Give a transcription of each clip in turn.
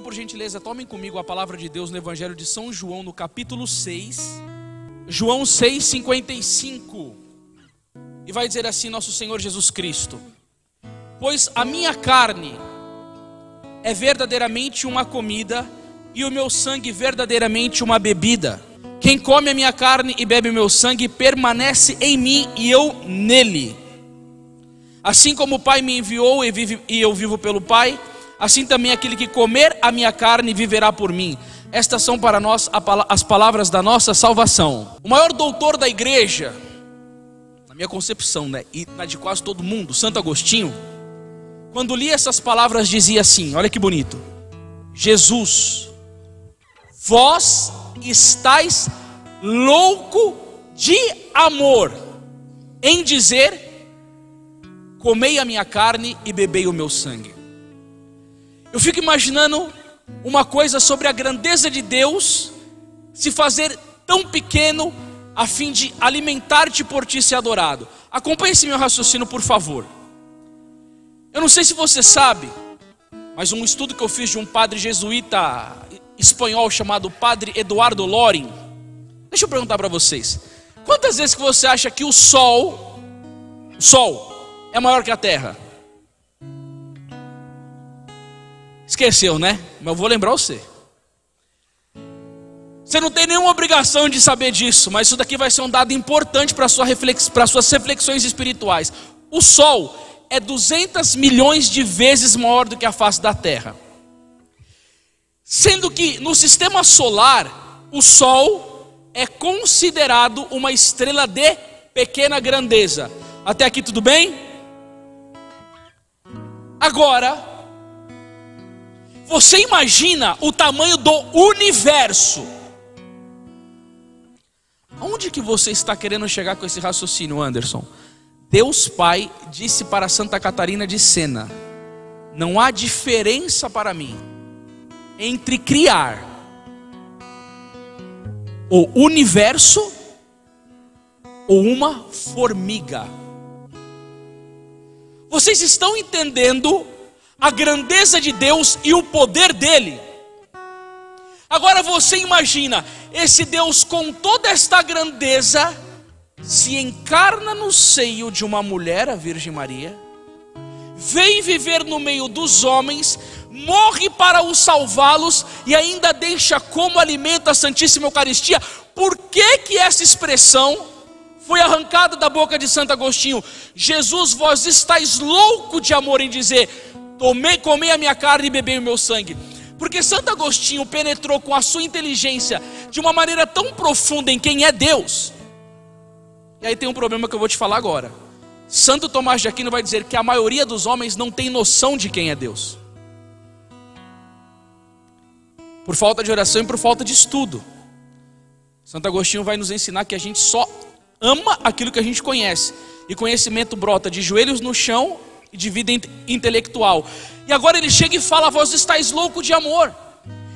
Então, por gentileza, tomem comigo a palavra de Deus no Evangelho de São João, no capítulo 6, João 6:55. E vai dizer assim nosso Senhor Jesus Cristo: pois a minha carne é verdadeiramente uma comida, e o meu sangue verdadeiramente uma bebida. Quem come a minha carne e bebe o meu sangue permanece em mim e eu nele. Assim como o Pai me enviou e eu vivo pelo Pai, assim também aquele que comer a minha carne viverá por mim. Estas são para nós as palavras da nossa salvação. O maior doutor da igreja, na minha concepção, né, e na de quase todo mundo, Santo Agostinho, quando lia essas palavras dizia assim, olha que bonito: Jesus, vós estáis louco de amor em dizer: comei a minha carne e bebei o meu sangue. Eu fico imaginando uma coisa sobre a grandeza de Deus se fazer tão pequeno a fim de alimentar-te por ti ser adorado. Acompanhe esse meu raciocínio, por favor. Eu não sei se você sabe, mas um estudo que eu fiz de um padre jesuíta espanhol chamado Padre Eduardo Loring. Deixa eu perguntar para vocês: quantas vezes que você acha que o Sol é maior que a Terra? Esqueceu, né? Mas eu vou lembrar você. Você não tem nenhuma obrigação de saber disso, mas isso daqui vai ser um dado importante para suas reflexões espirituais. O Sol é 200 milhões de vezes maior do que a face da Terra. Sendo que no sistema solar, o Sol é considerado uma estrela de pequena grandeza. Até aqui tudo bem? Agora, você imagina o tamanho do universo. Aonde que você está querendo chegar com esse raciocínio, Anderson? Deus Pai disse para Santa Catarina de Sena: não há diferença para mim entre criar o universo ou uma formiga. Vocês estão entendendo a grandeza de Deus e o poder dele? Agora você imagina, esse Deus com toda esta grandeza se encarna no seio de uma mulher, a Virgem Maria, vem viver no meio dos homens, morre para os salvá-los e ainda deixa como alimento a Santíssima Eucaristia. Por que que essa expressão foi arrancada da boca de Santo Agostinho? Jesus, vós estáis louco de amor em dizer: comei a minha carne e bebei o meu sangue. Porque Santo Agostinho penetrou com a sua inteligência de uma maneira tão profunda em quem é Deus. E aí tem um problema que eu vou te falar agora. Santo Tomás de Aquino vai dizer que a maioria dos homens não tem noção de quem é Deus, por falta de oração e por falta de estudo. Santo Agostinho vai nos ensinar que a gente só ama aquilo que a gente conhece, e conhecimento brota de joelhos no chão e de vida intelectual. E agora ele chega e fala: vós estáis louco de amor.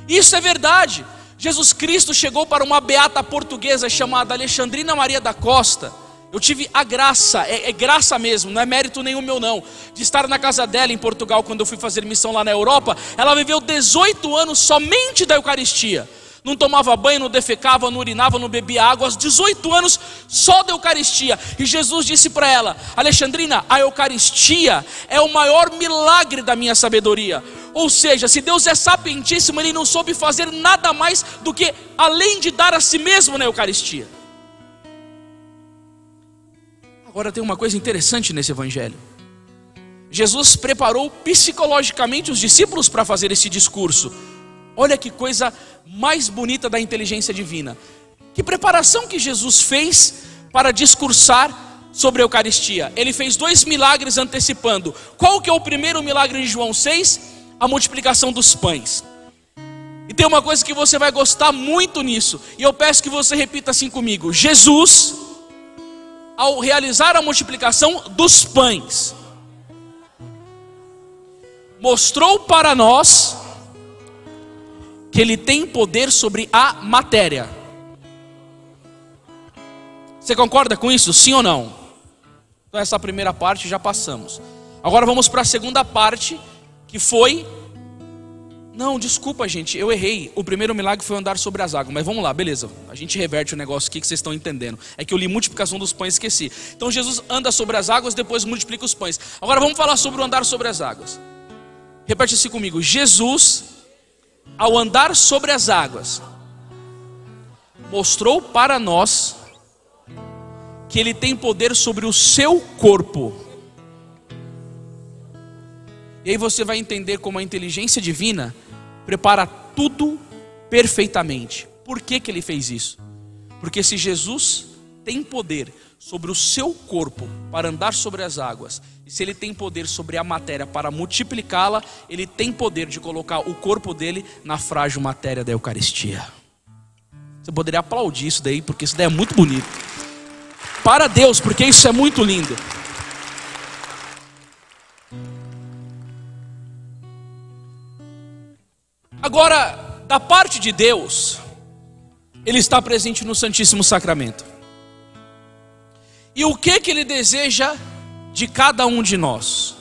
Isso é verdade. Jesus Cristo chegou para uma beata portuguesa chamada Alexandrina Maria da Costa. Eu tive a graça, é graça mesmo, não é mérito nenhum meu não, de estar na casa dela em Portugal quando eu fui fazer missão lá na Europa. Ela viveu 18 anos somente da Eucaristia. Não tomava banho, não defecava, não urinava, não bebia água. Aos 18 anos só da Eucaristia. E Jesus disse para ela: Alexandrina, a Eucaristia é o maior milagre da minha sabedoria. Ou seja, se Deus é sapientíssimo, Ele não soube fazer nada mais do que além de dar a si mesmo na Eucaristia. Agora tem uma coisa interessante nesse evangelho. Jesus preparou psicologicamente os discípulos para fazer esse discurso. Olha que coisa mais bonita da inteligência divina. Que preparação que Jesus fez para discursar sobre a Eucaristia. Ele fez 2 milagres antecipando. Qual que é o primeiro milagre de João 6? A multiplicação dos pães. E tem uma coisa que você vai gostar muito nisso, e eu peço que você repita assim comigo: Jesus, ao realizar a multiplicação dos pães, mostrou para nós que Ele tem poder sobre a matéria. Você concorda com isso? Sim ou não? Então essa primeira parte já passamos. Agora vamos para a segunda parte, que foi Não, desculpa gente, eu errei. O primeiro milagre foi andar sobre as águas. Mas vamos lá, beleza. A gente reverte o negócio aqui que vocês estão entendendo. É que eu li multiplicação dos pães e esqueci. Então Jesus anda sobre as águas, depois multiplica os pães. Agora vamos falar sobre o andar sobre as águas. Repete assim comigo. Jesus, ao andar sobre as águas, mostrou para nós que Ele tem poder sobre o seu corpo. E aí você vai entender como a inteligência divina prepara tudo perfeitamente. Por que Ele fez isso? Porque se Jesus tem poder sobre o seu corpo para andar sobre as águas, e se Ele tem poder sobre a matéria para multiplicá-la, Ele tem poder de colocar o corpo dele na frágil matéria da Eucaristia. Você poderia aplaudir isso daí, porque isso daí é muito bonito. Para Deus, porque isso é muito lindo. Agora, da parte de Deus, Ele está presente no Santíssimo Sacramento. E o que Ele deseja de cada um de nós?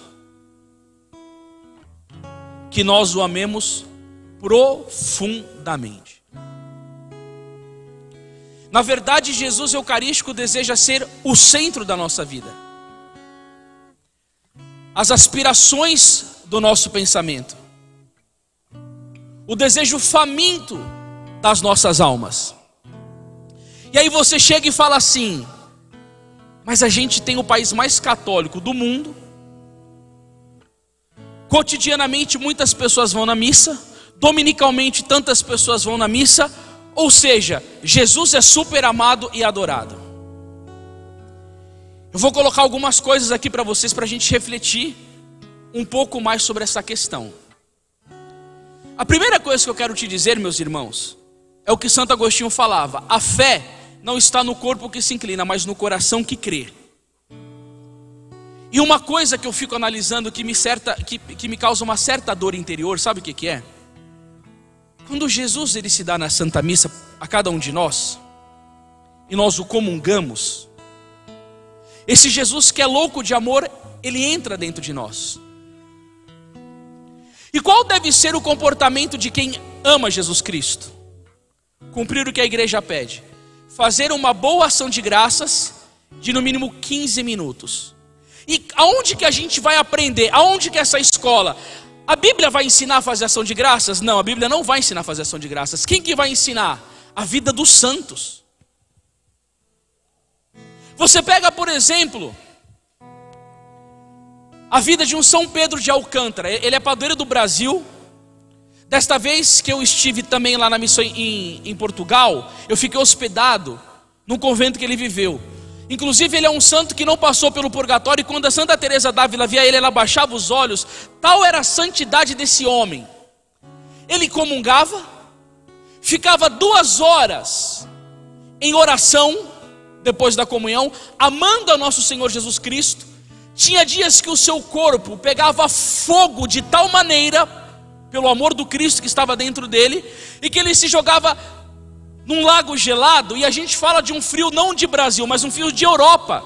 Que nós o amemos profundamente. Na verdade, Jesus Eucarístico deseja ser o centro da nossa vida. As aspirações do nosso pensamento. O desejo faminto das nossas almas. E aí você chega e fala assim: mas a gente tem o país mais católico do mundo. Cotidianamente muitas pessoas vão na missa. Dominicalmente tantas pessoas vão na missa. Ou seja, Jesus é super amado e adorado. Eu vou colocar algumas coisas aqui para vocês, para a gente refletir um pouco mais sobre essa questão. A primeira coisa que eu quero te dizer, meus irmãos, é o que Santo Agostinho falava: a fé não está no corpo que se inclina, mas no coração que crê. E uma coisa que eu fico analisando que me causa uma certa dor interior, sabe o que é? Quando Jesus ele se dá na Santa Missa a cada um de nós, e nós o comungamos, esse Jesus que é louco de amor, ele entra dentro de nós. E qual deve ser o comportamento de quem ama Jesus Cristo? Cumprir o que a igreja pede. Fazer uma boa ação de graças de no mínimo 15 minutos. E aonde que a gente vai aprender? Aonde que é essa escola? A Bíblia vai ensinar a fazer ação de graças? Não, a Bíblia não vai ensinar a fazer ação de graças. Quem que vai ensinar? A vida dos santos. Você pega, por exemplo, a vida de um São Pedro de Alcântara. Ele é padroeiro do Brasil. Desta vez que eu estive também lá na missão em Portugal, eu fiquei hospedado no convento que ele viveu. Inclusive ele é um santo que não passou pelo purgatório. E quando a Santa Teresa d'Ávila via ele, ela baixava os olhos. Tal era a santidade desse homem. Ele comungava, ficava 2 horas em oração depois da comunhão, amando a nosso Senhor Jesus Cristo. Tinha dias que o seu corpo pegava fogo de tal maneira, pelo amor do Cristo que estava dentro dele, e que ele se jogava num lago gelado. E a gente fala de um frio não de Brasil, mas um frio de Europa.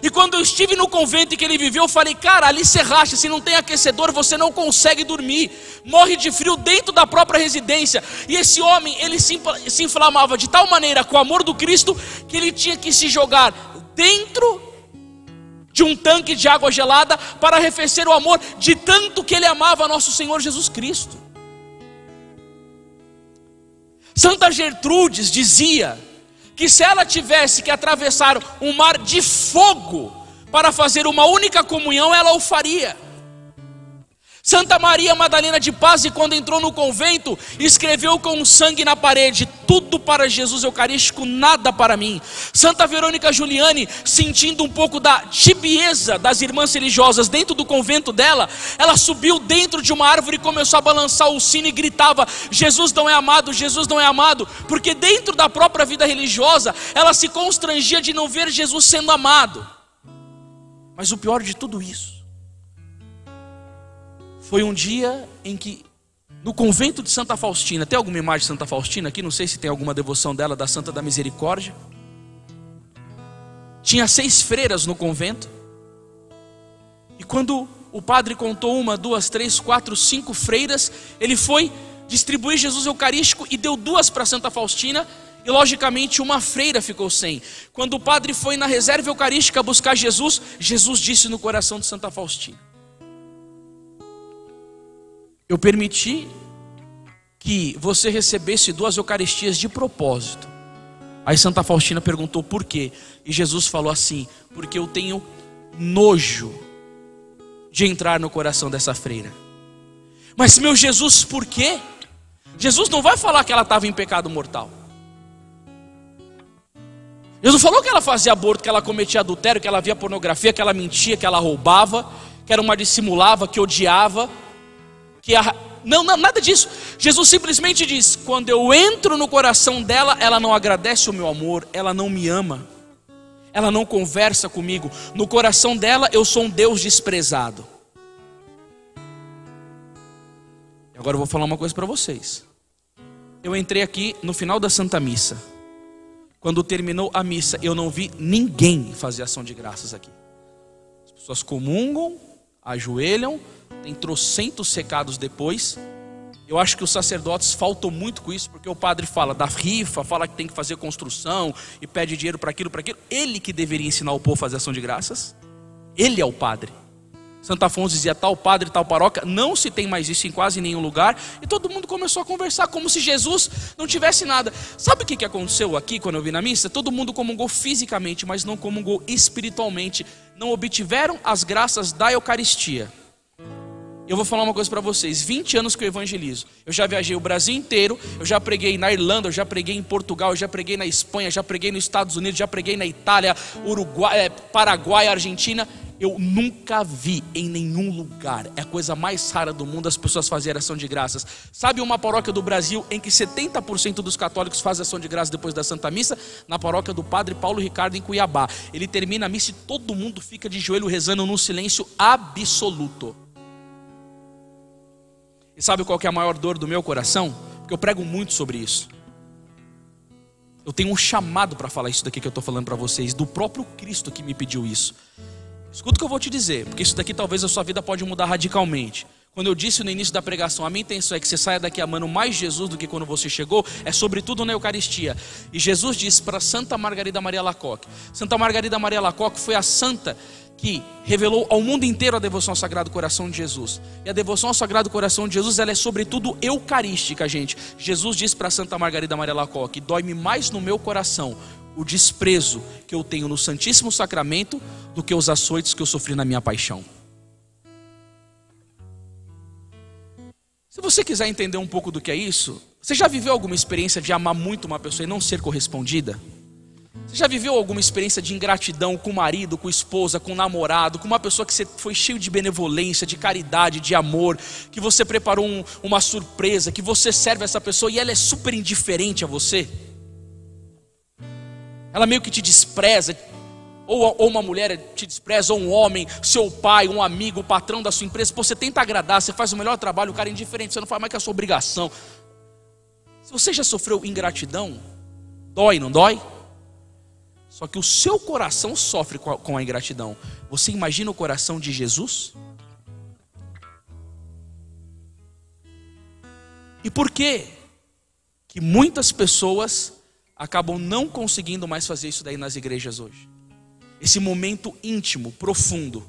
E quando eu estive no convento em que ele viveu, eu falei: cara, ali você racha, se não tem aquecedor você não consegue dormir, morre de frio dentro da própria residência. E esse homem, ele se inflamava de tal maneira com o amor do Cristo, que ele tinha que se jogar dentro de um tanque de água gelada para arrefecer o amor, de tanto que ele amava nosso Senhor Jesus Cristo. Santa Gertrudes dizia que se ela tivesse que atravessar um mar de fogo para fazer uma única comunhão, ela o faria. Santa Maria Madalena de Paz, quando entrou no convento, escreveu com sangue na parede: tudo para Jesus Eucarístico, nada para mim. Santa Verônica Giuliani, sentindo um pouco da tibieza das irmãs religiosas dentro do convento dela, ela subiu dentro de uma árvore e começou a balançar o sino e gritava: Jesus não é amado, Jesus não é amado. Porque dentro da própria vida religiosa, ela se constrangia de não ver Jesus sendo amado. Mas o pior de tudo isso foi um dia em que, no convento de Santa Faustina, tem alguma imagem de Santa Faustina aqui? Não sei se tem alguma devoção dela, da Santa da Misericórdia. Tinha 6 freiras no convento. E quando o padre contou 1, 2, 3, 4, 5 freiras, ele foi distribuir Jesus Eucarístico e deu 2 para Santa Faustina, e logicamente uma freira ficou sem. Quando o padre foi na reserva eucarística buscar Jesus, Jesus disse no coração de Santa Faustina: eu permiti que você recebesse 2 Eucaristias de propósito. Aí Santa Faustina perguntou por quê, e Jesus falou assim: porque eu tenho nojo de entrar no coração dessa freira. Mas meu Jesus, por quê? Jesus não vai falar que ela estava em pecado mortal. Jesus falou que ela fazia aborto, que ela cometia adultério, que ela via pornografia, que ela mentia, que ela roubava, que era uma dissimulava, que odiava, Não, nada disso. Jesus simplesmente diz: quando eu entro no coração dela, ela não agradece o meu amor, ela não me ama, ela não conversa comigo. No coração dela eu sou um Deus desprezado. E agora eu vou falar uma coisa para vocês. Eu entrei aqui no final da Santa Missa. Quando terminou a missa, eu não vi ninguém fazer ação de graças aqui. As pessoas comungam, ajoelham, tem trocentos recados depois. Eu acho que os sacerdotes faltam muito com isso, porque o padre fala da rifa, fala que tem que fazer construção e pede dinheiro para aquilo, para aquilo. Ele que deveria ensinar o povo a fazer ação de graças. Ele é o padre. Santo Afonso dizia: tal padre, tal paróquia. Não se tem mais isso em quase nenhum lugar. E todo mundo começou a conversar como se Jesus não tivesse nada. Sabe o que aconteceu aqui quando eu vi na missa? Todo mundo comungou fisicamente, mas não comungou espiritualmente. Não obtiveram as graças da Eucaristia. Eu vou falar uma coisa para vocês: 20 anos que eu evangelizo. Eu já viajei o Brasil inteiro. Eu já preguei na Irlanda, eu já preguei em Portugal, eu já preguei na Espanha, já preguei nos Estados Unidos, já preguei na Itália, Uruguai, Paraguai, Argentina. Eu nunca vi em nenhum lugar, é a coisa mais rara do mundo, as pessoas fazerem ação de graças. Sabe uma paróquia do Brasil em que 70% dos católicos fazem ação de graças depois da Santa Missa? Na paróquia do Padre Paulo Ricardo, em Cuiabá. Ele termina a missa e todo mundo fica de joelho rezando num silêncio absoluto. E sabe qual que é a maior dor do meu coração? Porque eu prego muito sobre isso. Eu tenho um chamado para falar isso daqui que eu estou falando para vocês, do próprio Cristo que me pediu isso. Escuta o que eu vou te dizer, porque isso daqui talvez a sua vida pode mudar radicalmente. Quando eu disse no início da pregação, a minha intenção é que você saia daqui amando mais Jesus do que quando você chegou, é sobretudo na Eucaristia. E Jesus disse para Santa Margarida Maria Alacoque. Santa Margarida Maria Alacoque foi a santa que revelou ao mundo inteiro a devoção ao Sagrado Coração de Jesus. E a devoção ao Sagrado Coração de Jesus, ela é sobretudo eucarística, gente. Jesus disse para Santa Margarida Maria Alacoque: dói-me mais no meu coração o desprezo que eu tenho no Santíssimo Sacramento do que os açoites que eu sofri na minha paixão. Se você quiser entender um pouco do que é isso, você já viveu alguma experiência de amar muito uma pessoa e não ser correspondida? Você já viveu alguma experiência de ingratidão com o marido, com a esposa, com o namorado, com uma pessoa que você foi cheio de benevolência, de caridade, de amor, que você preparou uma surpresa, que você serve essa pessoa e ela é super indiferente a você? Ela meio que te despreza, ou uma mulher te despreza, ou um homem, seu pai, um amigo, o patrão da sua empresa. Você tenta agradar, você faz o melhor trabalho, o cara é indiferente, você não faz mais que a sua obrigação. Se você já sofreu ingratidão, dói, não dói? Só que o seu coração sofre com a ingratidão. Você imagina o coração de Jesus? E por que muitas pessoas acabam não conseguindo mais fazer isso daí nas igrejas hoje? Esse momento íntimo, profundo.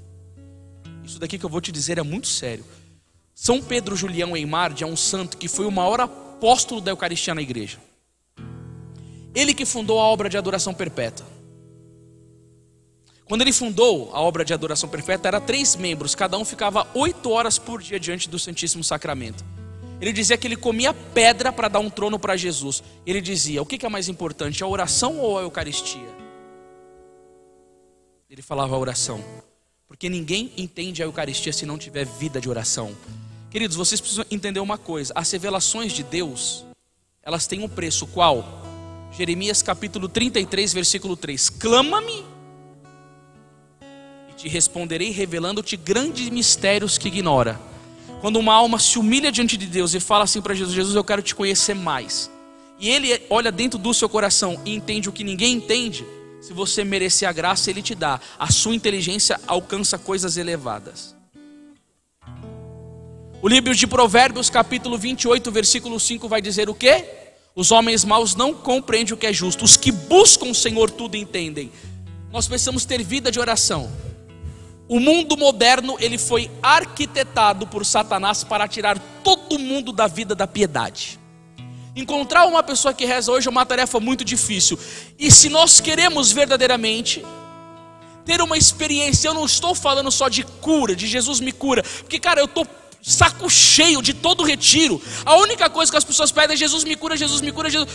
Isso daqui que eu vou te dizer é muito sério. São Pedro Julião Eymard é um santo que foi o maior apóstolo da Eucaristia na igreja. Ele que fundou a obra de adoração perpétua. Quando ele fundou a obra de adoração perpétua, era 3 membros, cada um ficava 8 horas por dia diante do Santíssimo Sacramento. Ele dizia que ele comia pedra para dar um trono para Jesus. Ele dizia: o que é mais importante, a oração ou a Eucaristia? Ele falava a oração, porque ninguém entende a Eucaristia se não tiver vida de oração. Queridos, vocês precisam entender uma coisa: as revelações de Deus, elas têm um preço. Qual? Jeremias capítulo 33, versículo 3: clama-me e te responderei, revelando-te grandes mistérios que ignora. Quando uma alma se humilha diante de Deus e fala assim para Jesus: Jesus, eu quero te conhecer mais, e Ele olha dentro do seu coração e entende o que ninguém entende, se você merecer a graça, Ele te dá. A sua inteligência alcança coisas elevadas. O livro de Provérbios, capítulo 28, versículo 5 vai dizer o quê? Os homens maus não compreendem o que é justo, os que buscam o Senhor tudo entendem. Nós precisamos ter vida de oração. O mundo moderno, ele foi arquitetado por Satanás para tirar todo mundo da vida da piedade. Encontrar uma pessoa que reza hoje é uma tarefa muito difícil. E se nós queremos verdadeiramente ter uma experiência, eu não estou falando só de cura, de Jesus me cura, porque cara, eu estou saco cheio de todo retiro. A única coisa que as pessoas pedem é Jesus me cura, Jesus me cura, Jesus.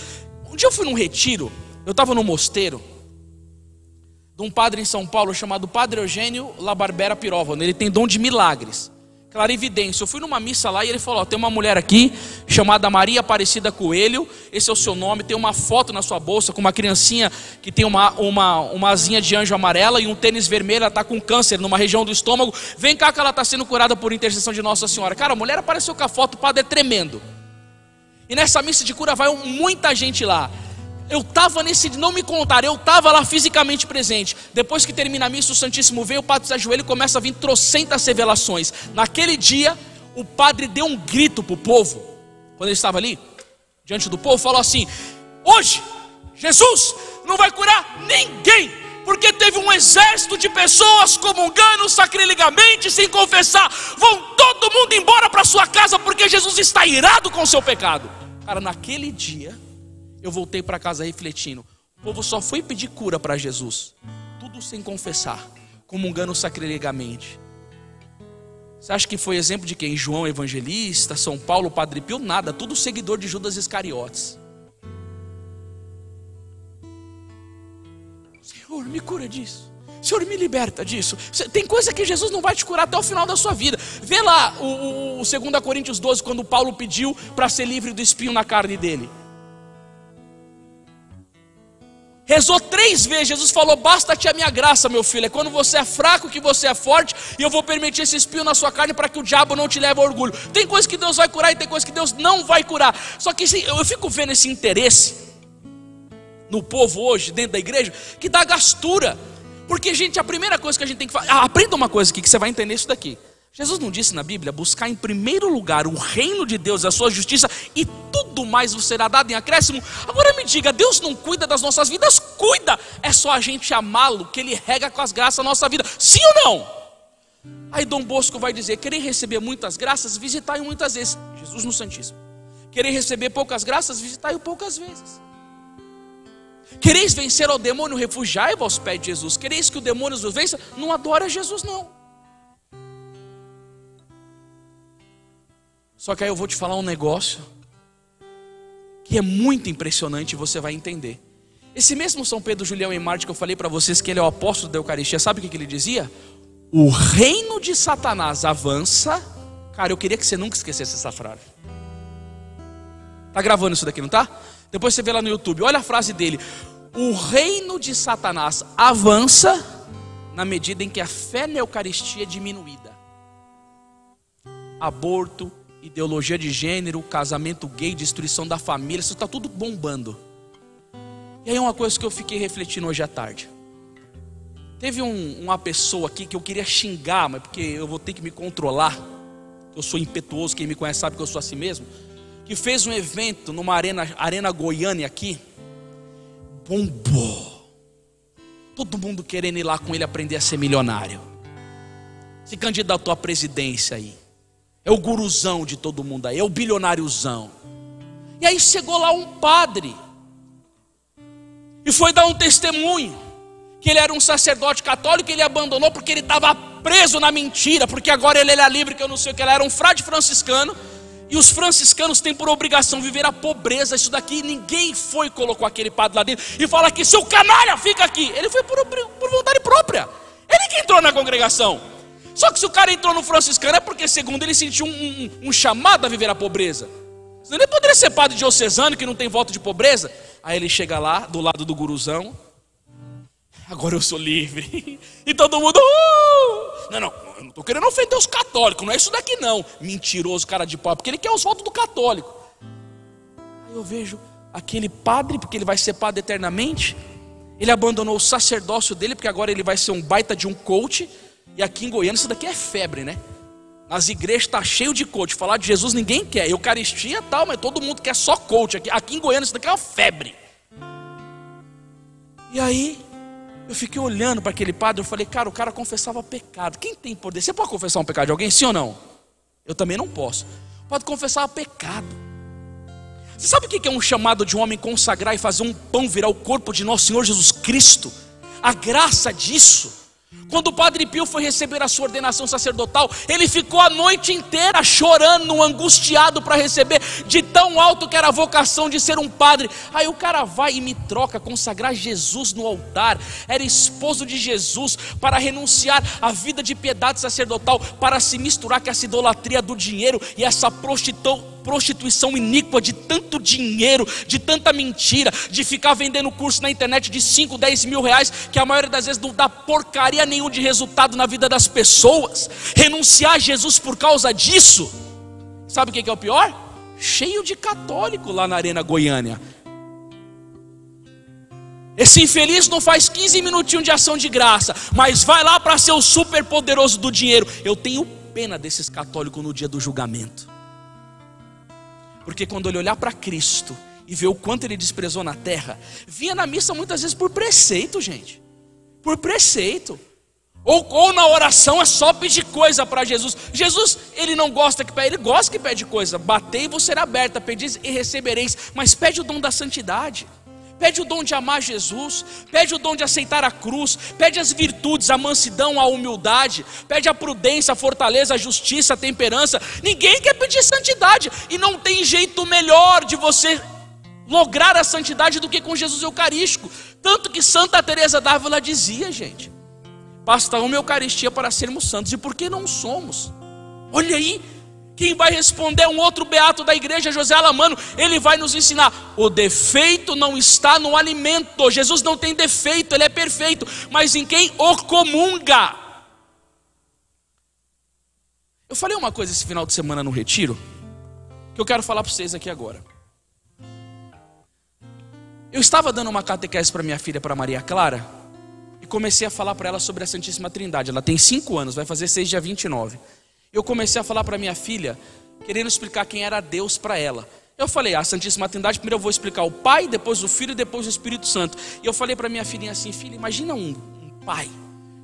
Um dia eu fui num retiro, eu estava no mosteiro de um padre em São Paulo chamado Padre Eugênio Labarbera Piróvano. Ele tem dom de milagres, clarividência. Eu fui numa missa lá e ele falou: tem uma mulher aqui chamada Maria Aparecida Coelho, esse é o seu nome, tem uma foto na sua bolsa com uma criancinha que tem uma asinha de anjo amarela e um tênis vermelho. Ela está com câncer numa região do estômago, vem cá que ela está sendo curada por intercessão de Nossa Senhora. Cara, a mulher apareceu com a foto, o padre é tremendo. E nessa missa de cura vai muita gente lá. Eu estava nesse, não me contaram, eu estava lá fisicamente presente. Depois que termina a missa, o Santíssimo veio, o padre se ajoelha e começa a vir trocentas revelações. Naquele dia, o padre deu um grito para o povo, quando ele estava ali, diante do povo, falou assim: hoje, Jesus não vai curar ninguém, porque teve um exército de pessoas comungando sacrilegamente, sem confessar. Vão todo mundo embora para sua casa, porque Jesus está irado com o seu pecado. Cara, naquele dia eu voltei para casa refletindo. O povo só foi pedir cura para Jesus, tudo sem confessar, comungando sacrilegamente. Você acha que foi exemplo de quem? João Evangelista, São Paulo, Padre Pio? Nada, tudo seguidor de Judas Iscariotes. Senhor, me cura disso. Senhor, me liberta disso. Tem coisa que Jesus não vai te curar até o final da sua vida. Vê lá o 2 Coríntios 12, quando Paulo pediu para ser livre do espinho na carne dele. Rezou 3 vezes, Jesus falou: basta-te a minha graça, meu filho. É quando você é fraco que você é forte, e eu vou permitir esse espinho na sua carne para que o diabo não te leve ao orgulho. Tem coisa que Deus vai curar e tem coisa que Deus não vai curar. Só que eu fico vendo esse interesse no povo hoje, dentro da igreja, que dá gastura. Porque, gente, a primeira coisa que a gente tem que fazer, aprenda uma coisa aqui que você vai entender isso daqui. Jesus não disse na Bíblia: buscar em primeiro lugar o reino de Deus, a sua justiça, e tudo mais vos será dado em acréscimo? Agora me diga, Deus não cuida das nossas vidas? Cuida, é só a gente amá-lo, que Ele rega com as graças a nossa vida, sim ou não? Aí Dom Bosco vai dizer: querer receber muitas graças, visitai-o muitas vezes. Jesus no Santíssimo. Querer receber poucas graças, visitai-o poucas vezes. Quereis vencer ao demônio, refugiai-vos aos pés de Jesus. Quereis que o demônio vos vença? Não adora Jesus não. Só que aí eu vou te falar um negócio que é muito impressionante e você vai entender. Esse mesmo São Pedro Julião em Marte que eu falei para vocês que ele é o apóstolo da Eucaristia, sabe o que ele dizia? O reino de Satanás avança. Cara, eu queria que você nunca esquecesse essa frase. Tá gravando isso daqui, não tá? Depois você vê lá no YouTube, olha a frase dele: o reino de Satanás avança na medida em que a fé na Eucaristia é diminuída. Aborto, ideologia de gênero, casamento gay, destruição da família, isso está tudo bombando. E aí uma coisa que eu fiquei refletindo hoje à tarde. Teve uma pessoa aqui que eu queria xingar, mas porque eu vou ter que me controlar, eu sou impetuoso, quem me conhece sabe que eu sou assim mesmo, que fez um evento numa arena Goiânia aqui, bombou, todo mundo querendo ir lá com ele aprender a ser milionário, se candidatou à presidência aí, é o guruzão de todo mundo aí, é o bilionáriozão. E aí chegou lá um padre e foi dar um testemunho que ele era um sacerdote católico, ele abandonou porque ele estava preso na mentira, porque agora ele era livre, que eu não sei o que, ele era um frade franciscano. E os franciscanos têm por obrigação viver a pobreza. Isso daqui ninguém foi e colocou aquele padre lá dentro e fala que seu canalha fica aqui. Ele foi por vontade própria, ele que entrou na congregação. Só que se o cara entrou no franciscano é porque segundo ele sentiu um chamado a viver a pobreza. Senão ele poderia ser padre diocesano que não tem voto de pobreza. Aí ele chega lá do lado do guruzão: agora eu sou livre. E todo mundo Não, eu não estou querendo ofender os católicos, não é isso daqui não. Mentiroso, cara de pau, porque ele quer os votos do católico. Aí eu vejo aquele padre, porque ele vai ser padre eternamente, ele abandonou o sacerdócio dele, porque agora ele vai ser um baita de um coach. E aqui em Goiânia isso daqui é febre, né? Nas igrejas está cheio de coach. Falar de Jesus ninguém quer. Eucaristia tal, mas todo mundo quer só coach. Aqui em Goiânia isso daqui é uma febre. E aí, eu fiquei olhando para aquele padre. Eu falei, cara, o cara confessava pecado. Quem tem poder? Você pode confessar um pecado de alguém, sim ou não? Eu também não posso. Pode confessar pecado. Você sabe o que é um chamado de um homem consagrar e fazer um pão virar o corpo de nosso Senhor Jesus Cristo? A graça disso. Quando o Padre Pio foi receber a sua ordenação sacerdotal, ele ficou a noite inteira chorando, angustiado para receber, de tão alto que era a vocação de ser um padre. Aí o cara vai e me troca, consagrar Jesus no altar. Era esposo de Jesus, para renunciar à vida de piedade sacerdotal, para se misturar com essa idolatria do dinheiro e essa prostituição iníqua de tanto dinheiro, de tanta mentira, de ficar vendendo curso na internet de 5, 10 mil reais, que a maioria das vezes não dá porcaria nenhum de resultado na vida das pessoas. Renunciar a Jesus por causa disso. Sabe o que é o pior? Cheio de católico lá na Arena Goiânia. Esse infeliz não faz 15 minutinhos de ação de graça, mas vai lá para ser o super poderoso do dinheiro. Eu tenho pena desses católicos no dia do julgamento. Porque quando ele olhar para Cristo e ver o quanto ele desprezou na terra, vinha na missa muitas vezes por preceito, gente. Por preceito. Ou na oração é só pedir coisa para Jesus. Jesus, ele não gosta que pede, ele gosta que pede coisa. Batei e vos será aberta, pedis e recebereis. Mas pede o dom da santidade. Pede o dom de amar Jesus, pede o dom de aceitar a cruz, pede as virtudes, a mansidão, a humildade, pede a prudência, a fortaleza, a justiça, a temperança. Ninguém quer pedir santidade, e não tem jeito melhor de você lograr a santidade do que com Jesus Eucarístico. Tanto que Santa Teresa d'Ávila dizia, gente, basta uma Eucaristia para sermos santos. E por que não somos? Olha aí. Quem vai responder é um outro beato da igreja, José Alamano. Ele vai nos ensinar: o defeito não está no alimento. Jesus não tem defeito, ele é perfeito, mas em quem o comunga. Eu falei uma coisa esse final de semana no retiro, que eu quero falar para vocês aqui agora. Eu estava dando uma catequese para minha filha, para Maria Clara, e comecei a falar para ela sobre a Santíssima Trindade. Ela tem 5 anos, vai fazer 6 dia 29. Eu comecei a falar para minha filha, querendo explicar quem era Deus para ela. Eu falei, a Santíssima Trindade, primeiro eu vou explicar o Pai, depois o Filho e depois o Espírito Santo. E eu falei para minha filhinha assim, filha, imagina um pai,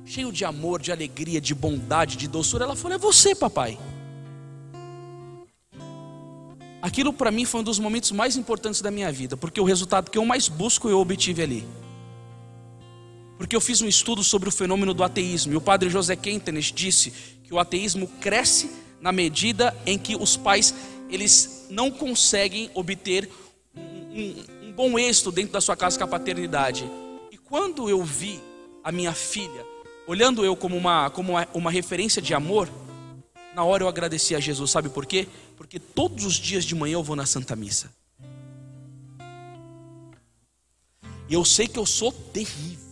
cheio de amor, de alegria, de bondade, de doçura. Ela falou, é você, papai. Aquilo para mim foi um dos momentos mais importantes da minha vida, porque o resultado que eu mais busco eu obtive ali. Porque eu fiz um estudo sobre o fenômeno do ateísmo, e o padre José Quentenes disse que o ateísmo cresce na medida em que os pais, eles não conseguem obter um bom êxito dentro da sua casa com a paternidade. E quando eu vi a minha filha, olhando eu como uma referência de amor, na hora eu agradeci a Jesus. Sabe por quê? Porque todos os dias de manhã eu vou na Santa Missa. E eu sei que eu sou terrível.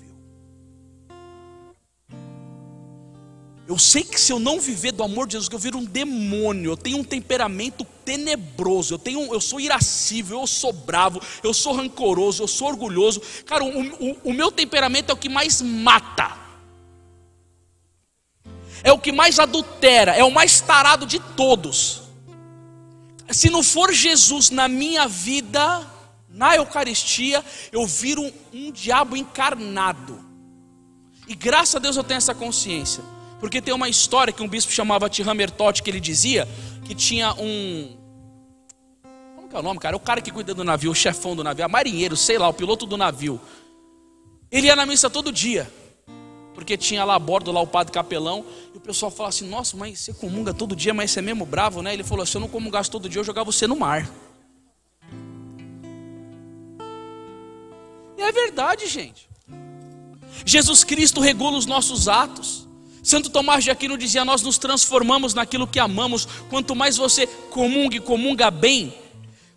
Eu sei que se eu não viver do amor de Jesus, que eu viro um demônio. Eu tenho um temperamento tenebroso. Eu sou irascível, eu sou bravo, eu sou rancoroso, eu sou orgulhoso. Cara, o meu temperamento é o que mais mata. É o que mais adultera, é o mais tarado de todos. Se não for Jesus na minha vida, na Eucaristia, eu viro um diabo encarnado. E graças a Deus eu tenho essa consciência. Porque tem uma história que um bispo chamava Tihamer Todt, que ele dizia que tinha um... Como que é o nome, cara? O cara que cuida do navio, o chefão do navio, marinheiro, sei lá, o piloto do navio. Ele ia na missa todo dia, porque tinha lá a bordo lá o padre capelão. E o pessoal falava assim, nossa, mas você comunga todo dia, mas você é mesmo bravo, né? Ele falou, se eu não comungasse todo dia, eu jogava você no mar. E é verdade, gente. Jesus Cristo regula os nossos atos. Santo Tomás de Aquino dizia, nós nos transformamos naquilo que amamos. Quanto mais você comunga bem.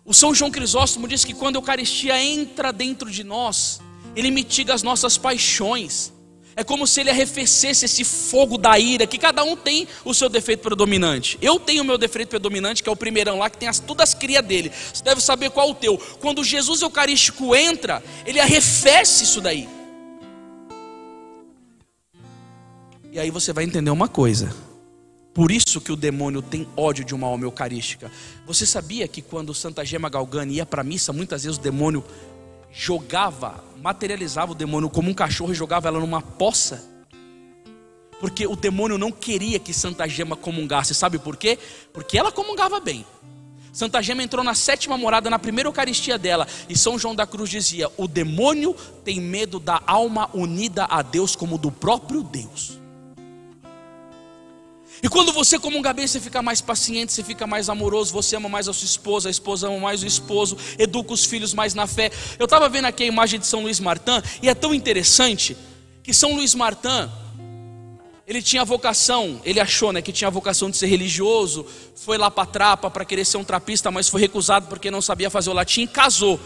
O São João Crisóstomo diz que quando a Eucaristia entra dentro de nós, ele mitiga as nossas paixões. É como se ele arrefecesse esse fogo da ira, que cada um tem o seu defeito predominante. Eu tenho o meu defeito predominante, que é o primeirão lá, que tem todas as crias dele. Você deve saber qual é o teu. Quando Jesus Eucarístico entra, ele arrefece isso daí. E aí você vai entender uma coisa. Por isso que o demônio tem ódio de uma alma eucarística. Você sabia que quando Santa Gema Galgani ia para a missa, muitas vezes o demônio materializava o demônio como um cachorro e jogava ela numa poça? Porque o demônio não queria que Santa Gema comungasse. Sabe por quê? Porque ela comungava bem. Santa Gema entrou na 7ª morada, na primeira Eucaristia dela, e São João da Cruz dizia: o demônio tem medo da alma unida a Deus como do próprio Deus. E quando você comunga bem, você fica mais paciente, você fica mais amoroso, você ama mais a sua esposa, a esposa ama mais o esposo, educa os filhos mais na fé. Eu estava vendo aqui a imagem de São Luís Martin, e é tão interessante que São Luís Martin, ele tinha vocação, ele achou, que tinha vocação de ser religioso, foi lá para a trapa para querer ser um trapista, mas foi recusado porque não sabia fazer o latim e casou.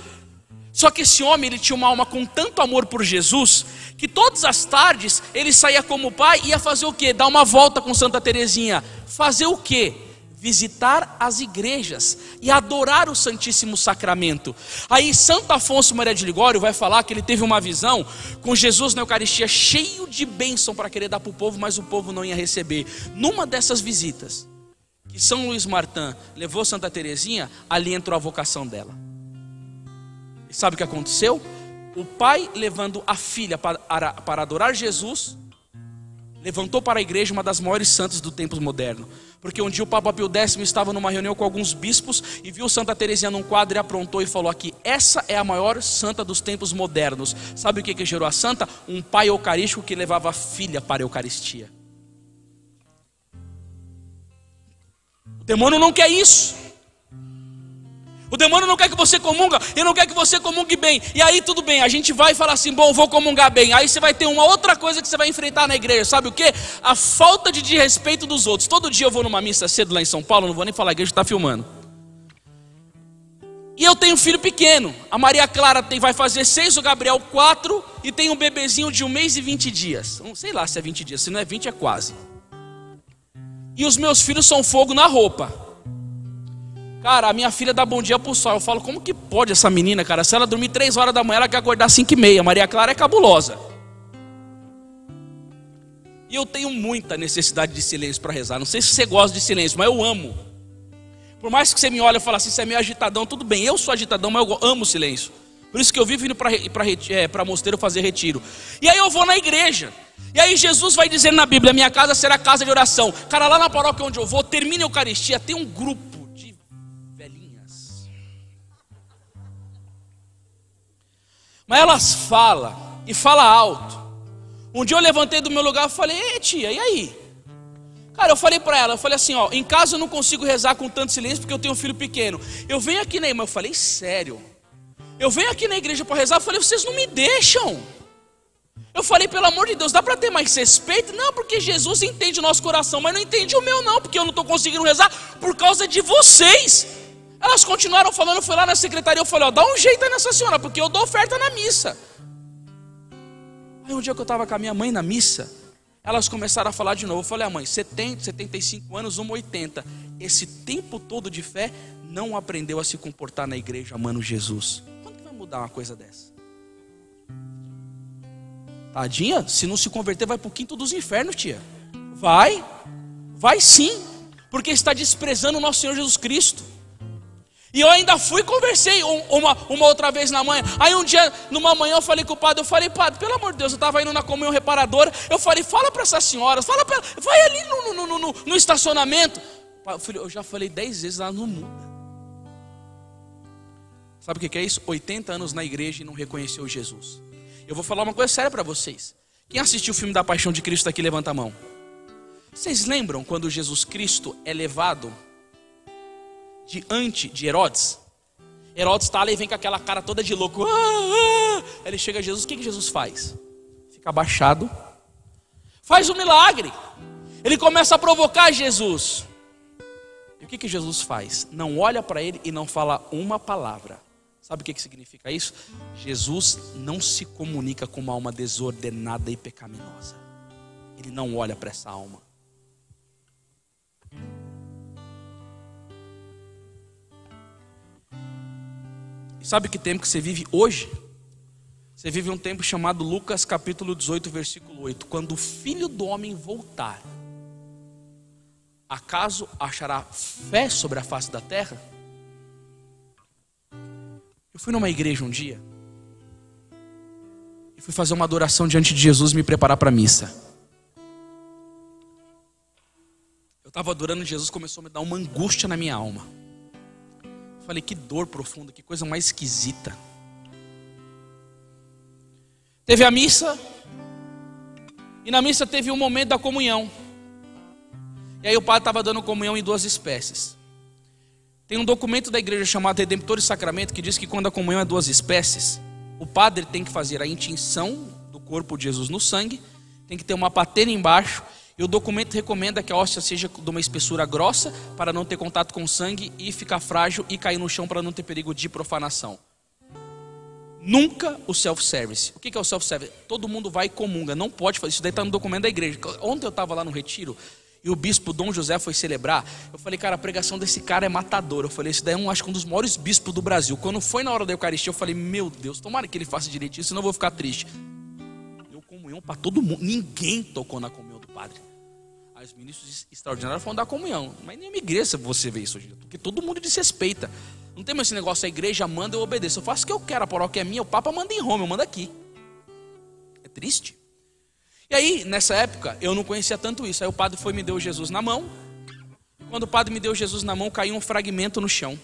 Só que esse homem, ele tinha uma alma com tanto amor por Jesus, que todas as tardes ele saía como pai e ia fazer o quê? Dar uma volta com Santa Teresinha. Fazer o quê? Visitar as igrejas e adorar o Santíssimo Sacramento. Aí Santo Afonso Maria de Ligório vai falar que ele teve uma visão com Jesus na Eucaristia cheio de bênção para querer dar para o povo, mas o povo não ia receber. Numa dessas visitas que São Luís Martin levou Santa Teresinha, ali entrou a vocação dela. E sabe o que aconteceu? O pai, levando a filha para adorar Jesus, levantou para a igreja uma das maiores santas do tempo moderno. Porque um dia o Papa Pio X estava numa reunião com alguns bispos e viu Santa Teresinha num quadro e aprontou e falou aqui: essa é a maior santa dos tempos modernos. Sabe o que gerou a santa? Um pai eucarístico que levava a filha para a Eucaristia. O demônio não quer isso. O demônio não quer que você comunga, ele não quer que você comungue bem. E aí tudo bem, a gente vai falar assim: bom, vou comungar bem. Aí você vai ter uma outra coisa que você vai enfrentar na igreja. Sabe o quê? A falta de desrespeito dos outros. Todo dia eu vou numa missa cedo lá em São Paulo, não vou nem falar, a igreja está filmando. E eu tenho um filho pequeno. A Maria Clara vai fazer 6, o Gabriel 4. E tem um bebezinho de 1 mês e 20 dias. Não sei lá se é 20 dias, se não é 20 é quase. E os meus filhos são fogo na roupa. Cara, a minha filha dá bom dia pro sol. Eu falo: como que pode essa menina, cara? Se ela dormir 3 horas da manhã, ela quer acordar 5h30. Maria Clara é cabulosa. E eu tenho muita necessidade de silêncio para rezar. Não sei se você gosta de silêncio, mas eu amo. Por mais que você me olhe e fale assim: você é meio agitadão, tudo bem, eu sou agitadão, mas eu amo silêncio. Por isso que eu vivo indo para mosteiro fazer retiro. E aí eu vou na igreja. E aí Jesus vai dizer na Bíblia: minha casa será casa de oração. Cara, lá na paróquia onde eu vou, termina a Eucaristia, tem um grupo de velhinhas. Mas elas falam, e falam alto. Um dia eu levantei do meu lugar e falei: ei tia, e aí? Cara, eu falei pra ela, eu falei assim: ó, em casa eu não consigo rezar com tanto silêncio porque eu tenho um filho pequeno. Eu venho aqui na irmã, eu falei sério. Eu venho aqui na igreja para rezar, eu falei: vocês não me deixam. Eu falei: pelo amor de Deus, dá para ter mais respeito? Não, porque Jesus entende o nosso coração, mas não entende o meu não, porque eu não estou conseguindo rezar por causa de vocês. Elas continuaram falando, eu fui lá na secretaria, eu falei: ó, dá um jeito aí nessa senhora, porque eu dou oferta na missa. Aí um dia que eu estava com a minha mãe na missa, elas começaram a falar de novo. Eu falei: a mãe, 70, 75 anos, 1,80. Esse tempo todo de fé, não aprendeu a se comportar na igreja amando Jesus. Quando que vai mudar uma coisa dessa? Tadinha, se não se converter, vai para o quinto dos infernos, tia. Vai sim, porque está desprezando o nosso Senhor Jesus Cristo. E eu ainda fui e conversei uma outra vez na manhã. Aí um dia, numa manhã, eu falei com o padre, eu falei: padre, pelo amor de Deus, eu estava indo na comunhão reparadora, eu falei: fala para essas senhoras, fala para ela, vai ali no estacionamento. Eu já falei 10 vezes, ela não muda. Sabe o que é isso? 80 anos na igreja e não reconheceu Jesus. Eu vou falar uma coisa séria para vocês. Quem assistiu o filme da Paixão de Cristo aqui, levanta a mão. Vocês lembram quando Jesus Cristo é levado diante de Herodes? Herodes está lá e vem com aquela cara toda de louco. Aí ele chega a Jesus, o que Jesus faz? Fica abaixado, faz um milagre. Ele começa a provocar Jesus. E o que Jesus faz? Não olha para ele e não fala uma palavra. Sabe o que significa isso? Jesus não se comunica com uma alma desordenada e pecaminosa. Ele não olha para essa alma. E sabe que tempo que você vive hoje? Você vive um tempo chamado Lucas capítulo 18, versículo 8. Quando o Filho do Homem voltar, acaso achará fé sobre a face da terra? Eu fui numa igreja um dia e fui fazer uma adoração diante de Jesus e me preparar para a missa. Eu estava adorando Jesus, começou a me dar uma angústia na minha alma. Eu falei, que dor profunda, que coisa mais esquisita. Teve a missa, e na missa teve um momento da comunhão. E aí o padre estava dando comunhão em 2 espécies. Tem um documento da igreja chamado Redemptor e Sacramento que diz que quando a comunhão é 2 espécies, o padre tem que fazer a intinção do corpo de Jesus no sangue, tem que ter uma patena embaixo, e o documento recomenda que a hóstia seja de uma espessura grossa para não ter contato com o sangue e ficar frágil e cair no chão para não ter perigo de profanação. Nunca o self-service. O que é o self-service? Todo mundo vai e comunga, não pode fazer isso. Daí está no documento da igreja. Ontem eu estava lá no retiro e o bispo Dom José foi celebrar. Eu falei, cara, a pregação desse cara é matadora. Eu falei, esse daí é acho que um dos maiores bispos do Brasil. Quando foi na hora da Eucaristia, eu falei, meu Deus, tomara que ele faça direitinho, senão eu vou ficar triste. Deu comunhão para todo mundo. Ninguém tocou na comunhão do padre. Aí os ministros extraordinários foram dar comunhão. Mas nenhuma igreja você vê isso hoje, porque todo mundo desrespeita. Não tem mais esse negócio, a igreja manda, eu obedeço. Eu faço o que eu quero, a paróquia é minha, o Papa manda em Roma, eu mando aqui. É triste. E aí, nessa época, eu não conhecia tanto isso. Aí o padre foi e me deu Jesus na mão. Quando o padre me deu Jesus na mão, caiu um fragmento no chão.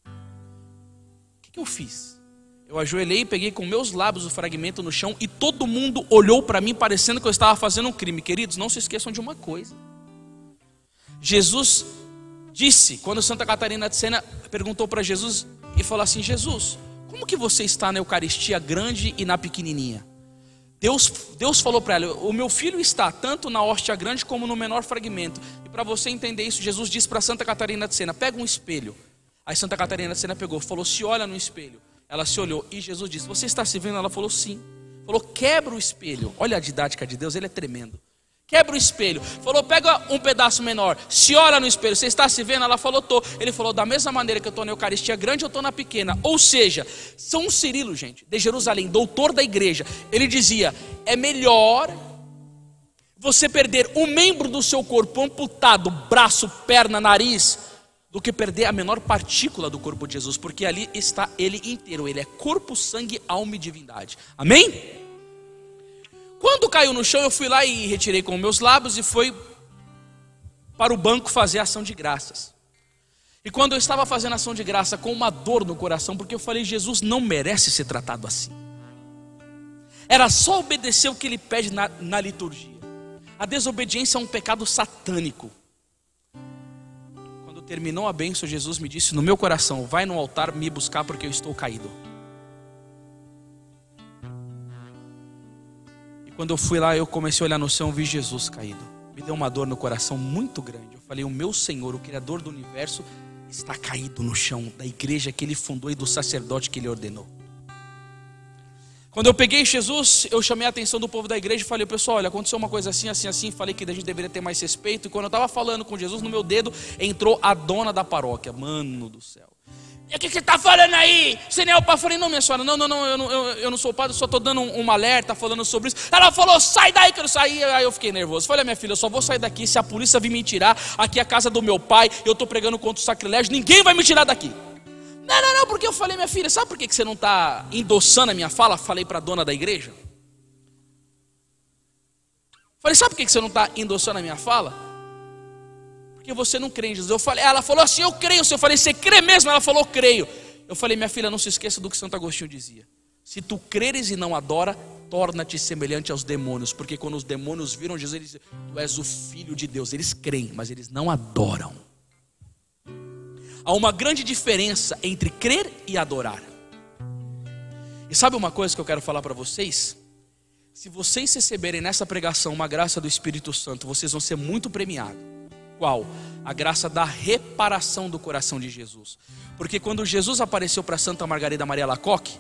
O que eu fiz? Eu ajoelhei e peguei com meus lábios o fragmento no chão e todo mundo olhou para mim parecendo que eu estava fazendo um crime. Queridos, não se esqueçam de uma coisa. Jesus disse, quando Santa Catarina de Sena perguntou para Jesus e falou assim, Jesus, como que você está na Eucaristia grande e na pequenininha? Deus falou para ela, o meu filho está tanto na hóstia grande como no menor fragmento. E para você entender isso, Jesus disse para Santa Catarina de Sena, pega um espelho. Aí Santa Catarina de Sena pegou, falou, se olha no espelho. Ela se olhou e Jesus disse, você está se vendo? Ela falou, sim. Falou, quebra o espelho. Olha a didática de Deus, ele é tremendo. Quebra o espelho. Falou, pega um pedaço menor. Se olha no espelho, você está se vendo? Ela falou, tô. Ele falou, da mesma maneira que eu estou na Eucaristia grande, eu estou na pequena. Ou seja, São Cirilo, gente, de Jerusalém, doutor da igreja, ele dizia, é melhor você perder um membro do seu corpo amputado, braço, perna, nariz, do que perder a menor partícula do corpo de Jesus, porque ali está ele inteiro. Ele é corpo, sangue, alma e divindade. Amém? Quando caiu no chão, eu fui lá e retirei com meus lábios e fui para o banco fazer ação de graças. E quando eu estava fazendo ação de graça com uma dor no coração, porque eu falei, Jesus não merece ser tratado assim. Era só obedecer o que ele pede na liturgia. A desobediência é um pecado satânico. Quando terminou a bênção, Jesus me disse no meu coração, vai no altar me buscar porque eu estou caído. Quando eu fui lá, eu comecei a olhar no céu e vi Jesus caído. Me deu uma dor no coração muito grande. Eu falei, o meu Senhor, o Criador do universo, está caído no chão da igreja que ele fundou e do sacerdote que ele ordenou. Quando eu peguei Jesus, eu chamei a atenção do povo da igreja e falei, pessoal, olha, aconteceu uma coisa assim, assim, assim. Falei que a gente deveria ter mais respeito. E quando eu estava falando com Jesus, no meu dedo entrou a dona da paróquia. Mano do céu. E o que você está falando aí? Você nem é o padre? Eu falei, não, minha senhora, eu não sou o padre, eu só estou dando um alerta falando sobre isso. Ela falou, sai daí que eu não saí. Aí eu fiquei nervoso. Falei, minha filha, eu só vou sair daqui se a polícia vir me tirar. Aqui é a casa do meu pai, eu estou pregando contra o sacrilégio, ninguém vai me tirar daqui. Não, porque eu falei, minha filha, sabe por que você não está endossando a minha fala? Falei para a dona da igreja. Falei, sabe por que você não está endossando a minha fala? Porque você não crê em Jesus. Eu falei, ela falou assim, eu creio. Eu falei, você crê mesmo? Ela falou, creio. Eu falei, minha filha, não se esqueça do que Santo Agostinho dizia. Se tu creres e não adora, torna-te semelhante aos demônios. Porque quando os demônios viram Jesus, eles diziam, tu és o Filho de Deus. Eles creem, mas eles não adoram. Há uma grande diferença entre crer e adorar. E sabe uma coisa que eu quero falar para vocês? Se vocês receberem nessa pregação uma graça do Espírito Santo, vocês vão ser muito premiados. Qual? A graça da reparação do coração de Jesus. Porque quando Jesus apareceu para Santa Margarida Maria Alacoque,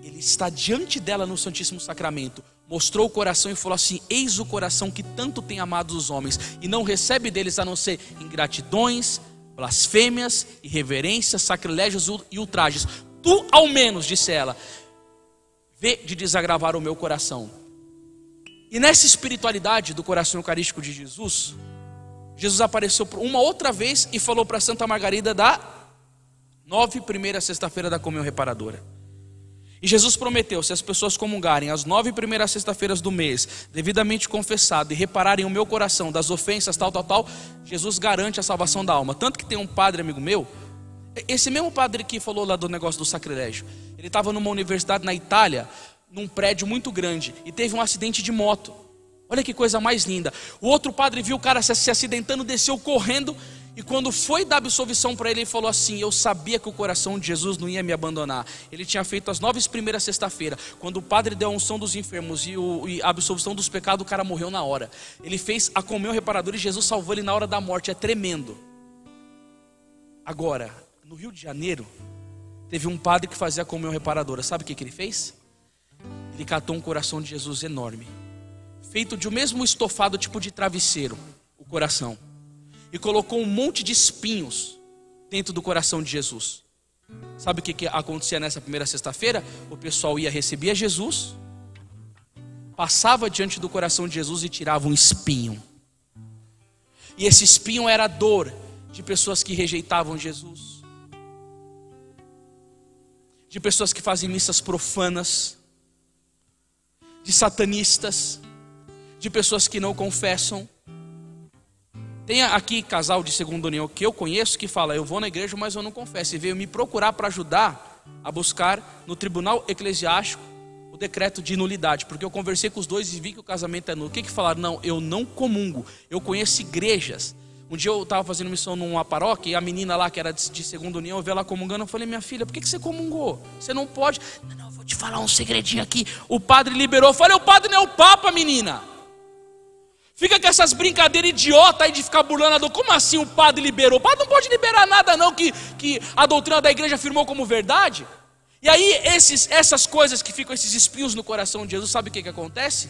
ele está diante dela no Santíssimo Sacramento, mostrou o coração e falou assim, eis o coração que tanto tem amado os homens, e não recebe deles a não ser ingratidões, blasfêmias, irreverências, sacrilégios e ultrajes. Tu ao menos, disse ela, vê de desagravar o meu coração. E nessa espiritualidade do coração eucarístico de Jesus, Jesus apareceu uma outra vez e falou para Santa Margarida da 9ª sexta-feira da comunhão reparadora. E Jesus prometeu, se as pessoas comungarem as 9 primeiras sexta-feiras do mês, devidamente confessado, e repararem o meu coração das ofensas, tal, Jesus garante a salvação da alma. Tanto que tem um padre amigo meu, esse mesmo padre que falou lá do negócio do sacrilégio, ele estava numa universidade na Itália, num prédio muito grande, e teve um acidente de moto. Olha que coisa mais linda. O outro padre viu o cara se acidentando, desceu correndo, e quando foi dar absolvição para ele, ele falou assim: eu sabia que o coração de Jesus não ia me abandonar. Ele tinha feito as 9 primeiras sexta-feira. Quando o padre deu a unção dos enfermos e a absolvição dos pecados, o cara morreu na hora. Ele fez a comunhão reparadora e Jesus salvou ele na hora da morte. É tremendo. Agora, no Rio de Janeiro, teve um padre que fazia a comunhão reparadora. Sabe o que ele fez? Ele catou um coração de Jesus enorme, feito de o mesmo estofado tipo de travesseiro, o coração, e colocou um monte de espinhos dentro do coração de Jesus. Sabe o que acontecia nessa primeira sexta-feira? O pessoal ia receber Jesus, passava diante do coração de Jesus e tirava um espinho. E esse espinho era a dor de pessoas que rejeitavam Jesus, de pessoas que fazem missas profanas, de satanistas, de pessoas que não confessam. Tem aqui casal de segunda união que eu conheço que fala: eu vou na igreja, mas eu não confesso. E veio me procurar para ajudar a buscar no tribunal eclesiástico o decreto de nulidade, porque eu conversei com os dois e vi que o casamento é nulo. O que falaram? Não, eu não comungo. Eu conheço igrejas. Um dia eu estava fazendo missão numa paróquia e a menina lá que era de segunda união, eu vi ela comungando. Eu falei: minha filha, por que você comungou? Você não pode. Não, eu vou te falar um segredinho aqui. O padre liberou. Eu falei: o padre não é o papa, menina. Fica com essas brincadeiras idiotas aí de ficar burlando a doutrina. Como assim o padre liberou? O padre não pode liberar nada não que a doutrina da igreja afirmou como verdade. E aí essas coisas que ficam, esses espinhos no coração de Jesus, sabe o que acontece?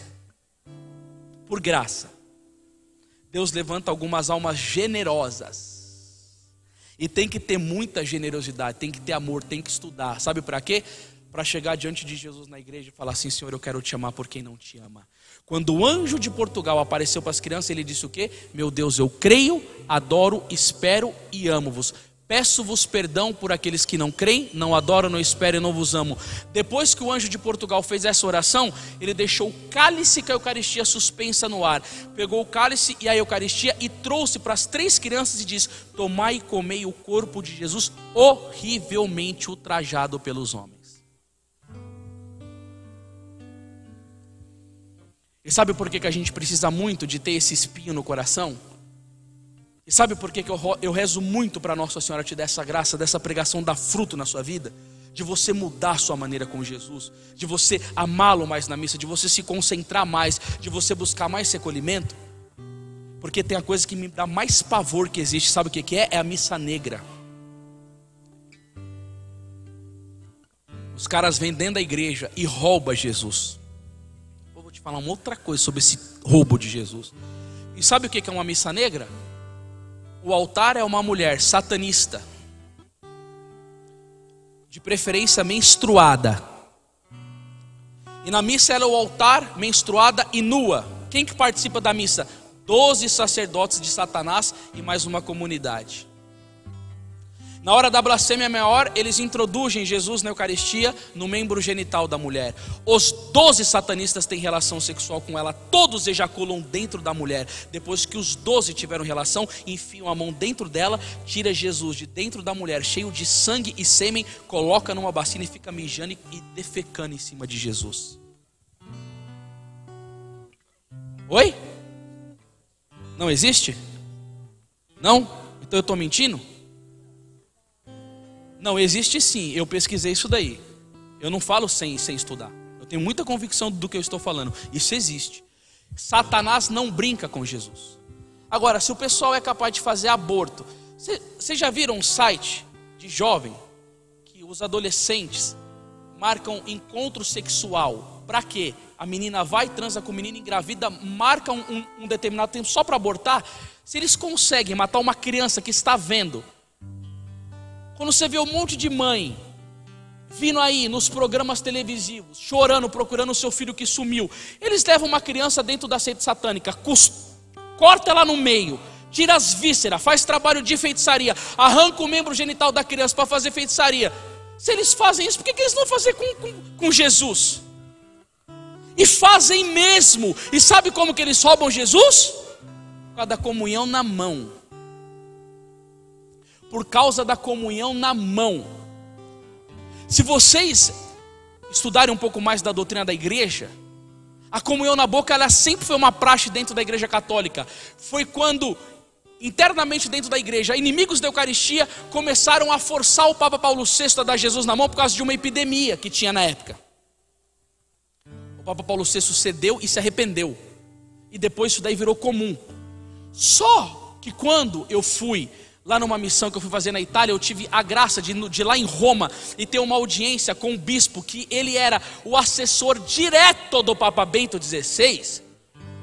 Por graça, Deus levanta algumas almas generosas. E tem que ter muita generosidade, tem que ter amor, tem que estudar. Sabe para quê? Para chegar diante de Jesus na igreja e falar assim: Senhor, eu quero te amar por quem não te ama. Quando o anjo de Portugal apareceu para as crianças, ele disse o quê? Meu Deus, eu creio, adoro, espero e amo-vos. Peço-vos perdão por aqueles que não creem, não adoram, não esperam e não vos amo. Depois que o anjo de Portugal fez essa oração, ele deixou o cálice com a Eucaristia suspensa no ar. Pegou o cálice e a Eucaristia e trouxe para as 3 crianças e disse: tomai e comei o corpo de Jesus, horrivelmente ultrajado pelos homens. E sabe por que a gente precisa muito de ter esse espinho no coração? E sabe por que eu rezo muito para Nossa Senhora te dar essa graça, dessa pregação dar fruto na sua vida? De você mudar a sua maneira com Jesus, de você amá-lo mais na missa, de você se concentrar mais, de você buscar mais recolhimento. Porque tem a coisa que me dá mais pavor que existe, sabe o que é? É a missa negra. Os caras vêm dentro da igreja e roubam Jesus. Eu vou te falar uma outra coisa sobre esse roubo de Jesus. E sabe o que é uma missa negra? O altar é uma mulher satanista, de preferência menstruada. E na missa ela é o altar, menstruada e nua. Quem que participa da missa? 12 sacerdotes de Satanás e mais uma comunidade. Na hora da blasfêmia maior, eles introduzem Jesus na Eucaristia no membro genital da mulher. Os 12 satanistas têm relação sexual com ela, todos ejaculam dentro da mulher. Depois que os 12 tiveram relação, enfiam a mão dentro dela, tira Jesus de dentro da mulher, cheio de sangue e sêmen, coloca numa bacia e fica mijando e defecando em cima de Jesus. Oi? Não existe? Não? Então eu estou mentindo? Não, existe sim, eu pesquisei isso daí. Eu não falo sem estudar. Eu tenho muita convicção do que eu estou falando. Isso existe. Satanás não brinca com Jesus. Agora, se o pessoal é capaz de fazer aborto, vocês já viram um site de jovem que os adolescentes marcam encontro sexual? Para quê? A menina vai, transa com o menino, engravida, marca um determinado tempo só para abortar. Se eles conseguem matar uma criança que está vendo, quando você vê um monte de mãe vindo aí nos programas televisivos, chorando, procurando o seu filho que sumiu. Eles levam uma criança dentro da seita satânica, corta ela no meio, tira as vísceras, faz trabalho de feitiçaria, arranca o membro genital da criança para fazer feitiçaria. Se eles fazem isso, por que eles não fazem com Jesus? E fazem mesmo. E sabe como que eles roubam Jesus? Por causa da comunhão na mão. Por causa da comunhão na mão. Se vocês estudarem um pouco mais da doutrina da igreja, a comunhão na boca, ela sempre foi uma praxe dentro da igreja católica. Foi quando, internamente dentro da igreja, inimigos da Eucaristia começaram a forçar o Papa Paulo VI a dar Jesus na mão por causa de uma epidemia que tinha na época. O Papa Paulo VI cedeu e se arrependeu. E depois isso daí virou comum. Só que quando eu fui lá numa missão que eu fui fazer na Itália, eu tive a graça de ir lá em Roma e ter uma audiência com um bispo, que ele era o assessor direto do Papa Bento XVI.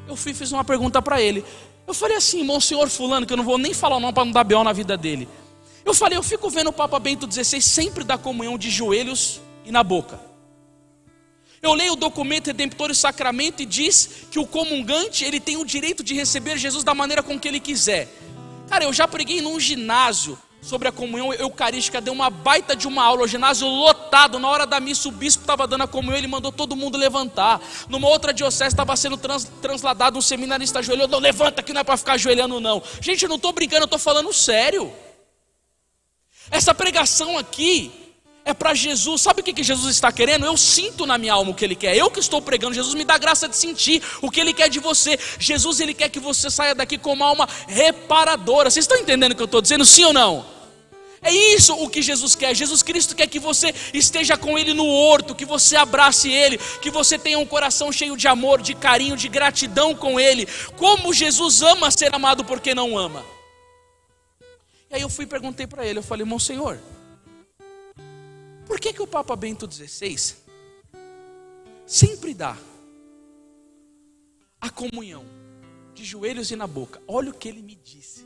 Eu fiz uma pergunta para ele. Eu falei assim: Monsenhor fulano, que eu não vou nem falar o nome para não dar B.O. na vida dele. Eu falei: eu fico vendo o Papa Bento XVI sempre dar comunhão de joelhos e na boca. Eu leio o documento Redemptoris Sacramento e diz que o comungante, ele tem o direito de receber Jesus da maneira com que ele quiser. Cara, eu já preguei num ginásio sobre a comunhão eucarística, deu uma baita de uma aula, o ginásio lotado. Na hora da missa o bispo estava dando a comunhão, ele mandou todo mundo levantar. Numa outra diocese estava sendo transladado um seminarista ajoelhou: não, levanta que não é para ficar ajoelhando não. Gente, eu não estou brincando, eu estou falando sério. Essa pregação aqui é para Jesus. Sabe o que Jesus está querendo? Eu sinto na minha alma o que Ele quer. Eu que estou pregando, Jesus me dá graça de sentir o que Ele quer de você. Jesus, Ele quer que você saia daqui com uma alma reparadora. Vocês estão entendendo o que eu estou dizendo? Sim ou não? É isso o que Jesus quer. Jesus Cristo quer que você esteja com Ele no horto, que você abrace Ele, que você tenha um coração cheio de amor, de carinho, de gratidão com Ele. Como Jesus ama ser amado porque não ama. E aí eu fui e perguntei para ele, eu falei: Monsenhor, por que o Papa Bento XVI sempre dá a comunhão de joelhos e na boca? Olha o que ele me disse.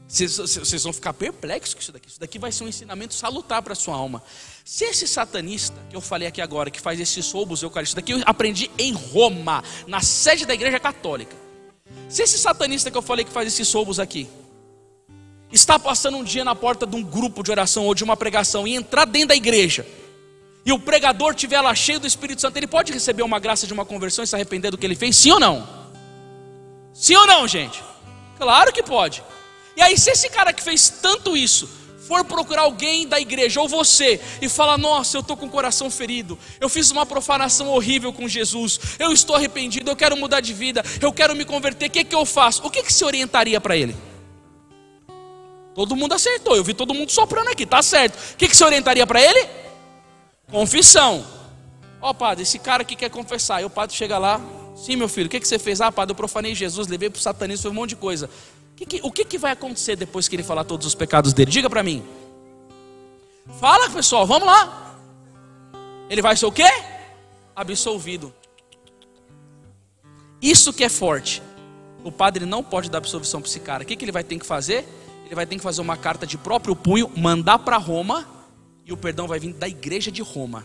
Vocês vão ficar perplexos com isso daqui. Isso daqui vai ser um ensinamento salutar para a sua alma. Se esse satanista que eu falei aqui agora, que faz esses roubos eucarísticos, daqui eu aprendi em Roma, na sede da igreja católica. Se esse satanista que eu falei que faz esses roubos aqui está passando um dia na porta de um grupo de oração ou de uma pregação e entrar dentro da igreja, e o pregador estiver lá cheio do Espírito Santo, ele pode receber uma graça de uma conversão e se arrepender do que ele fez? Sim ou não? Sim ou não, gente? Claro que pode. E aí, se esse cara que fez tanto isso for procurar alguém da igreja, ou você, e falar: nossa, eu estou com o coração ferido, eu fiz uma profanação horrível com Jesus, eu estou arrependido, eu quero mudar de vida, eu quero me converter, o que eu faço? O que você orientaria para ele? Todo mundo acertou, eu vi todo mundo soprando aqui, tá certo. O que você orientaria para ele? Confissão. Ó, padre, esse cara aqui quer confessar. Aí o padre chega lá: sim, meu filho, o que você fez? Ah, padre, eu profanei Jesus, levei para o satanismo, foi um monte de coisa. O que vai acontecer depois que ele falar todos os pecados dele? Diga para mim. Fala, pessoal, vamos lá. Ele vai ser o quê? Absolvido. Isso que é forte. O padre não pode dar absolvição para esse cara. O que ele vai ter que fazer? Ele vai ter que fazer uma carta de próprio punho, mandar para Roma, e o perdão vai vir da igreja de Roma.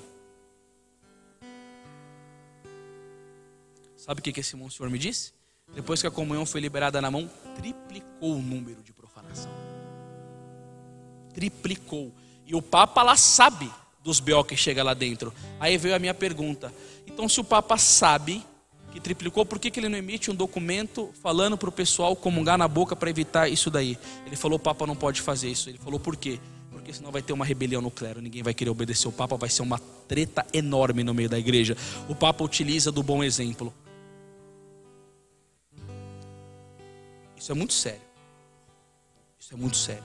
Sabe o que esse monsenhor me disse? Depois que a comunhão foi liberada na mão, triplicou o número de profanação. Triplicou. E o Papa lá sabe dos B.O. que chega lá dentro. Aí veio a minha pergunta: então, se o Papa sabe que triplicou, por que ele não emite um documento falando para o pessoal comungar na boca para evitar isso daí? Ele falou: o Papa não pode fazer isso. Ele falou: por quê? Porque senão vai ter uma rebelião no clero, ninguém vai querer obedecer o Papa, vai ser uma treta enorme no meio da igreja. O Papa utiliza do bom exemplo. Isso é muito sério. Isso é muito sério.